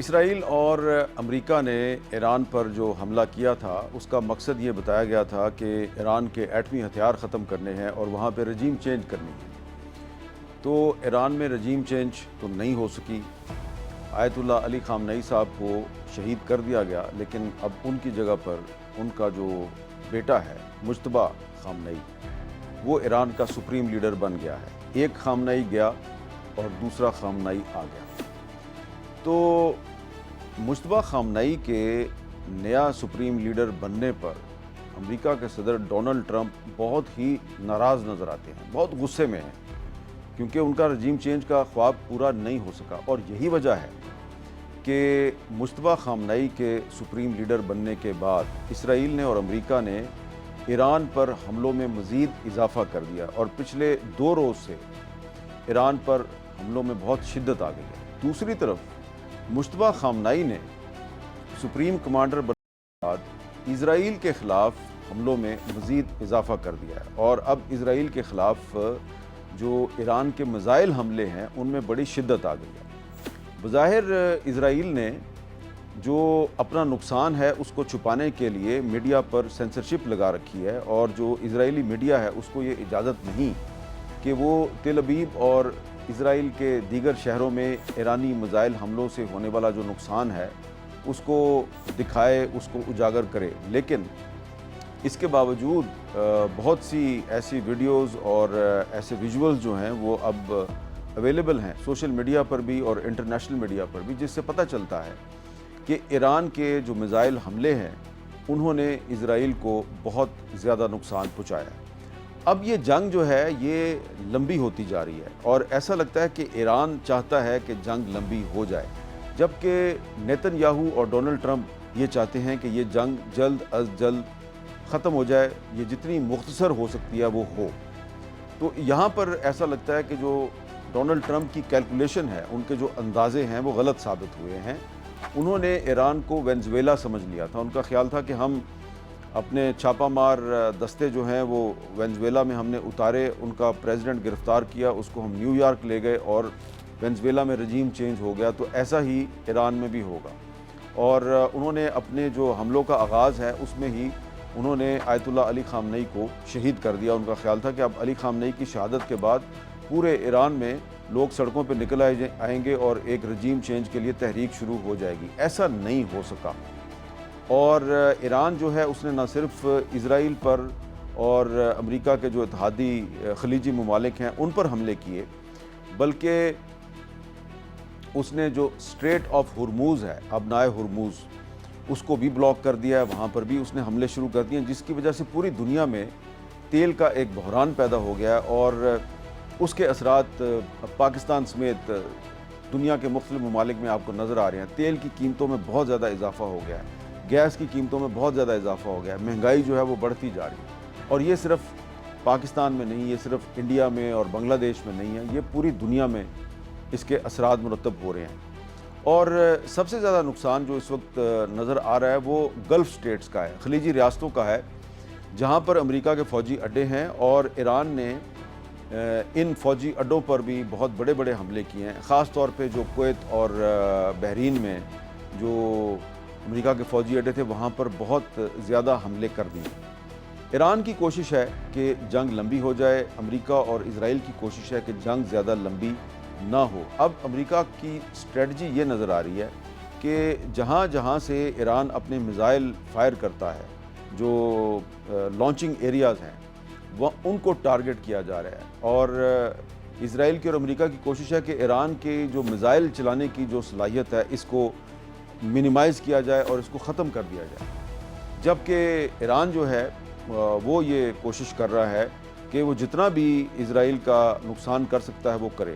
اسرائیل اور امریکہ نے ایران پر جو حملہ کیا تھا اس کا مقصد یہ بتایا گیا تھا کہ ایران کے ایٹمی ہتھیار ختم کرنے ہیں اور وہاں پہ رجیم چینج کرنی ہے۔ تو ایران میں رجیم چینج تو نہیں ہو سکی، آیت اللہ علی خامنئی صاحب کو شہید کر دیا گیا، لیکن اب ان کی جگہ پر ان کا جو بیٹا ہے مجتبیٰ خامنئی، وہ ایران کا سپریم لیڈر بن گیا ہے۔ ایک خامنئی گیا اور دوسرا خامنئی آ گیا۔ تو مجتبیٰ خامنئی کے نیا سپریم لیڈر بننے پر امریکہ کے صدر ڈونلڈ ٹرمپ بہت ہی ناراض نظر آتے ہیں، بہت غصے میں ہیں، کیونکہ ان کا رجیم چینج کا خواب پورا نہیں ہو سکا۔ اور یہی وجہ ہے کہ مجتبیٰ خامنئی کے سپریم لیڈر بننے کے بعد اسرائیل نے اور امریکہ نے ایران پر حملوں میں مزید اضافہ کر دیا، اور پچھلے 2 روز سے ایران پر حملوں میں بہت شدت آ گئی ہے۔ دوسری طرف مجتبیٰ خامنئی نے سپریم کمانڈر بننے کے بعد اسرائیل کے خلاف حملوں میں مزید اضافہ کر دیا ہے، اور اب اسرائیل کے خلاف جو ایران کے میزائل حملے ہیں ان میں بڑی شدت آ گئی ہے۔ بظاہر اسرائیل نے جو اپنا نقصان ہے اس کو چھپانے کے لیے میڈیا پر سینسرشپ لگا رکھی ہے، اور جو اسرائیلی میڈیا ہے اس کو یہ اجازت نہیں کہ وہ تل ابیب اور اسرائیل کے دیگر شہروں میں ایرانی میزائل حملوں سے ہونے والا جو نقصان ہے اس کو دکھائے، اس کو اجاگر کرے۔ لیکن اس کے باوجود بہت سی ایسی ویڈیوز اور ایسے ویژولز جو ہیں وہ اب اویلیبل ہیں سوشل میڈیا پر بھی اور انٹرنیشنل میڈیا پر بھی، جس سے پتہ چلتا ہے کہ ایران کے جو میزائل حملے ہیں انہوں نے اسرائیل کو بہت زیادہ نقصان پہنچایا ہے۔ اب یہ جنگ جو ہے یہ لمبی ہوتی جا رہی ہے، اور ایسا لگتا ہے کہ ایران چاہتا ہے کہ جنگ لمبی ہو جائے، جبکہ نیتن یاہو اور ڈونلڈ ٹرمپ یہ چاہتے ہیں کہ یہ جنگ جلد از جلد ختم ہو جائے، یہ جتنی مختصر ہو سکتی ہے وہ ہو۔ تو یہاں پر ایسا لگتا ہے کہ جو ڈونلڈ ٹرمپ کی کیلکولیشن ہے، ان کے جو اندازے ہیں وہ غلط ثابت ہوئے ہیں۔ انہوں نے ایران کو وینزویلا سمجھ لیا تھا، ان کا خیال تھا کہ ہم اپنے چھاپہ مار دستے جو ہیں وہ وینزویلا میں ہم نے اتارے، ان کا پریزیڈنٹ گرفتار کیا، اس کو ہم نیو یارک لے گئے اور وینزویلا میں رجیم چینج ہو گیا، تو ایسا ہی ایران میں بھی ہوگا۔ اور انہوں نے اپنے جو حملوں کا آغاز ہے اس میں ہی انہوں نے آیت اللہ علی خامنئی کو شہید کر دیا۔ ان کا خیال تھا کہ اب علی خامنئی کی شہادت کے بعد پورے ایران میں لوگ سڑکوں پہ نکل آئیں گے اور ایک رجیم چینج کے لیے تحریک شروع ہو جائے گی۔ ایسا نہیں ہو سکا، اور ایران جو ہے اس نے نہ صرف اسرائیل پر اور امریکہ کے جو اتحادی خلیجی ممالک ہیں ان پر حملے کیے، بلکہ اس نے جو اسٹریٹ آف ہرموز ہے، آبنائے ہرموز، اس کو بھی بلاک کر دیا ہے، وہاں پر بھی اس نے حملے شروع کر دیے، جس کی وجہ سے پوری دنیا میں تیل کا ایک بحران پیدا ہو گیا ہے، اور اس کے اثرات پاکستان سمیت دنیا کے مختلف ممالک میں آپ کو نظر آ رہے ہیں۔ تیل کی قیمتوں میں بہت زیادہ اضافہ ہو گیا ہے، گیس کی قیمتوں میں بہت زیادہ اضافہ ہو گیا ہے، مہنگائی جو ہے وہ بڑھتی جا رہی ہے، اور یہ صرف پاکستان میں نہیں، یہ صرف انڈیا میں اور بنگلہ دیش میں نہیں ہے، یہ پوری دنیا میں اس کے اثرات مرتب ہو رہے ہیں۔ اور سب سے زیادہ نقصان جو اس وقت نظر آ رہا ہے وہ گلف سٹیٹس کا ہے، خلیجی ریاستوں کا ہے، جہاں پر امریکہ کے فوجی اڈے ہیں، اور ایران نے ان فوجی اڈوں پر بھی بہت بڑے بڑے حملے کیے ہیں، خاص طور پہ جو کویت اور بحرین میں جو امریکہ کے فوجی اڈے تھے وہاں پر بہت زیادہ حملے کر دیے۔ ایران کی کوشش ہے کہ جنگ لمبی ہو جائے، امریکہ اور اسرائیل کی کوشش ہے کہ جنگ زیادہ لمبی نہ ہو۔ اب امریکہ کی اسٹریٹجی یہ نظر آ رہی ہے کہ جہاں جہاں سے ایران اپنے میزائل فائر کرتا ہے، جو لانچنگ ایریاز ہیں، وہ ان کو ٹارگٹ کیا جا رہا ہے، اور اسرائیل کی اور امریکہ کی کوشش ہے کہ ایران کے جو میزائل چلانے کی جو صلاحیت ہے اس کو منیمائز کیا جائے اور اس کو ختم کر دیا جائے، جبکہ ایران جو ہے وہ یہ کوشش کر رہا ہے کہ وہ جتنا بھی اسرائیل کا نقصان کر سکتا ہے وہ کرے۔